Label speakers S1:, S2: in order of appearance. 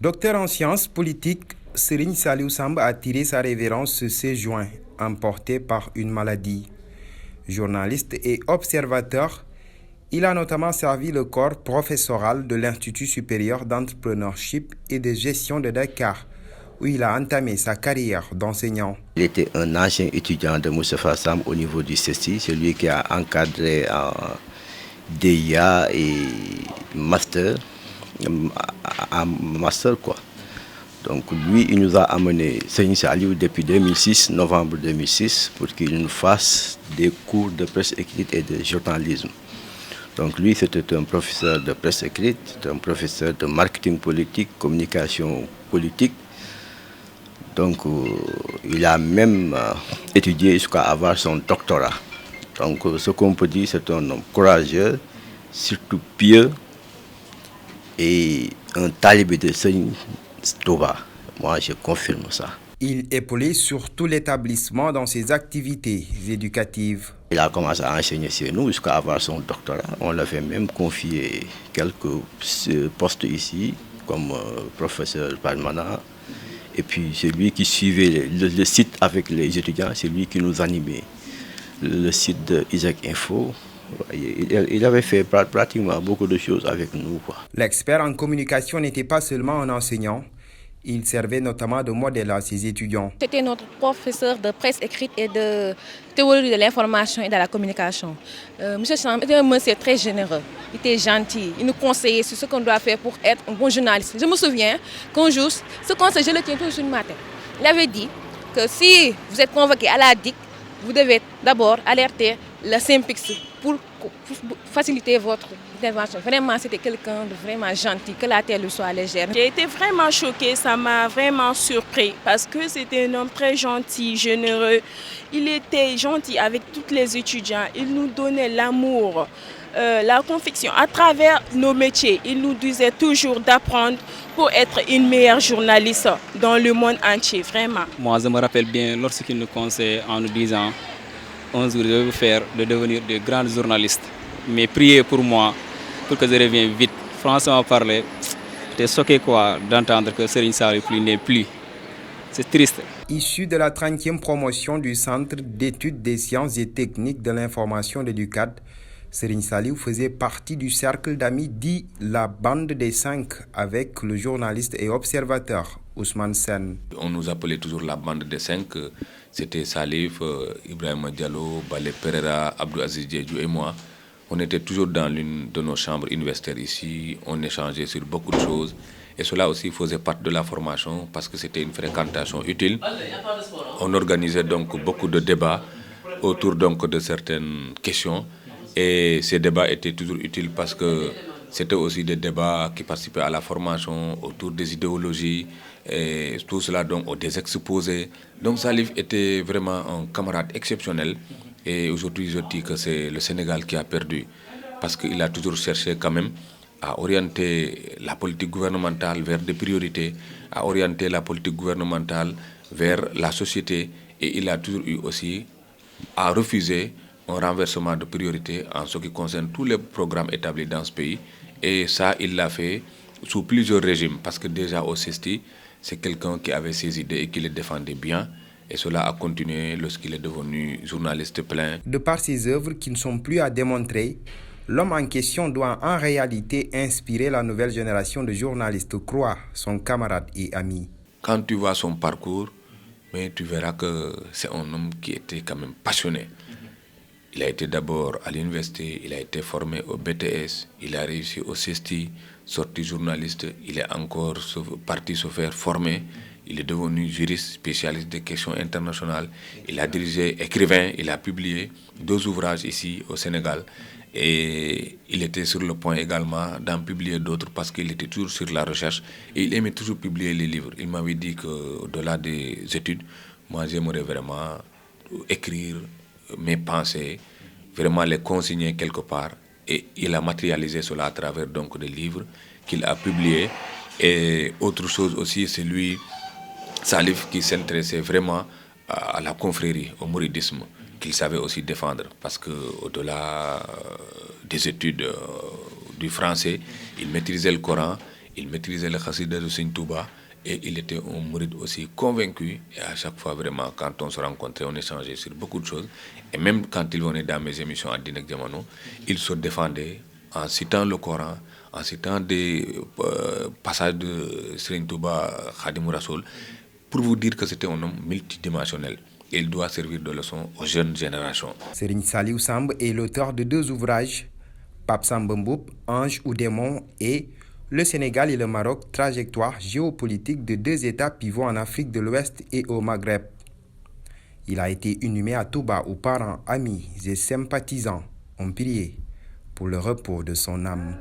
S1: Docteur en sciences politiques, Serigne Saliou Samb a tiré sa révérence ce 16 juin, emporté par une maladie. Journaliste et observateur, il a notamment servi le corps professoral de l'Institut supérieur d'entrepreneurship et de gestion de Dakar, où il a entamé sa carrière d'enseignant.
S2: Il était un ancien étudiant de Moustapha Samb au niveau du CESTI, celui qui a encadré DIA et master quoi. Donc lui, il nous a amené Serigne Saliou depuis 2006, novembre 2006, pour qu'il nous fasse des cours de presse écrite et de journalisme. Donc lui, c'était un professeur de presse écrite, un professeur de marketing politique, communication politique. Donc il a même étudié jusqu'à avoir son doctorat. Donc ce qu'on peut dire, c'est un homme courageux, surtout pieux, et un talibé de Serigne Touba. Moi, je confirme ça.
S1: Il épaulait surtout l'établissement dans ses activités éducatives.
S2: Il a commencé à enseigner chez nous jusqu'à avoir son doctorat. On l'avait même confié quelques postes ici, comme professeur permanent. Et puis c'est lui qui suivait le site avec les étudiants, c'est lui qui nous animait. Le site de Isaac Info. Il avait fait pratiquement beaucoup de choses avec nous, quoi.
S1: L'expert en communication n'était pas seulement un enseignant, il servait notamment de modèle à ses étudiants.
S3: C'était notre professeur de presse écrite et de théorie de l'information et de la communication. Monsieur Samb était un monsieur très généreux, il était gentil, il nous conseillait sur ce qu'on doit faire pour être un bon journaliste. Je me souviens qu'un jour, ce conseil, je le tiens toujours sur une matin. Il avait dit que si vous êtes convoqué à la DIC, vous devez d'abord alerter le SYNPICS pour faciliter votre intervention. Vraiment, c'était quelqu'un de vraiment gentil, que la terre lui soit légère.
S4: J'ai été vraiment choquée, ça m'a vraiment surpris parce que c'était un homme très gentil, généreux. Il était gentil avec tous les étudiants, il nous donnait l'amour, la conviction à travers nos métiers. Il nous disait toujours d'apprendre pour être une meilleure journaliste dans le monde entier, vraiment.
S5: Moi, je me rappelle bien lorsqu'il nous conseillait en nous disant un jour, je vais vous faire de devenir de grands journalistes. Mais priez pour moi, pour que je revienne vite. Franchement parler, j'étais choqué d'entendre que Serigne Saliou n'est plus. C'est triste.
S1: Issu de la 30e promotion du Centre d'études des sciences et techniques de l'information de l'UCAD, Serigne Saliou faisait partie du cercle d'amis dit la bande des 5 avec le journaliste et observateur Ousmane Sène.
S6: On nous appelait toujours la bande des 5. C'était Salif, Ibrahima Diallo, Balé Pereira, Abdou Aziz Diédhiou et moi. On était toujours dans l'une de nos chambres universitaires ici. On échangeait sur beaucoup de choses. Et cela aussi faisait partie de la formation parce que c'était une fréquentation utile. On organisait donc beaucoup de débats autour donc de certaines questions. Et ces débats étaient toujours utiles parce que c'était aussi des débats qui participaient à la formation autour des idéologies et tout cela donc des exposés. Donc Salif était vraiment un camarade exceptionnel et aujourd'hui je dis que c'est le Sénégal qui a perdu parce qu'il a toujours cherché quand même à orienter la politique gouvernementale vers des priorités, à orienter la politique gouvernementale vers la société et il a toujours eu aussi à refuser un renversement de priorité en ce qui concerne tous les programmes établis dans ce pays. Et ça, il l'a fait sous plusieurs régimes, parce que déjà au CESTI, c'est quelqu'un qui avait ses idées et qui les défendait bien. Et cela a continué lorsqu'il est devenu journaliste plein.
S1: De par ses œuvres qui ne sont plus à démontrer, l'homme en question doit en réalité inspirer la nouvelle génération de journalistes, croit son camarade et ami.
S6: Quand tu vois son parcours, mais tu verras que c'est un homme qui était quand même passionné. Il a été d'abord à l'université, il a été formé au BTS, il a réussi au CESTI, sorti journaliste, il est encore parti se faire former, il est devenu juriste spécialiste des questions internationales, il a dirigé, écrivain, il a publié 2 ouvrages ici au Sénégal et il était sur le point également d'en publier d'autres parce qu'il était toujours sur la recherche et il aimait toujours publier les livres. Il m'avait dit qu'au-delà des études, moi j'aimerais vraiment écrire mes pensées, vraiment les consigner quelque part. Et il a matérialisé cela à travers donc des livres qu'il a publiés. Et autre chose aussi, c'est lui, Salif, qui s'intéressait vraiment à la confrérie, au mouridisme, qu'il savait aussi défendre. Parce qu'au-delà des études du français, il maîtrisait le Coran Il maîtrisait le khassida de Seigne Touba et il était un mouride aussi convaincu. Et à chaque fois, vraiment, quand on se rencontrait, on échangeait sur beaucoup de choses. Et même quand il venait dans mes émissions à Dinek Diamano, il se défendait en citant le Coran, en citant des passages de Seigne Touba Khadimou Rassoul, pour vous dire que c'était un homme multidimensionnel. Et il doit servir de leçon aux jeunes générations.
S1: Serigne Saliou Samb est l'auteur de 2 ouvrages, Pape Samba Mboup, Ange ou Démon, et Le Sénégal et le Maroc, trajectoire géopolitique de 2 États pivots en Afrique de l'Ouest et au Maghreb. Il a été inhumé à Touba où parents, amis et sympathisants ont prié pour le repos de son âme.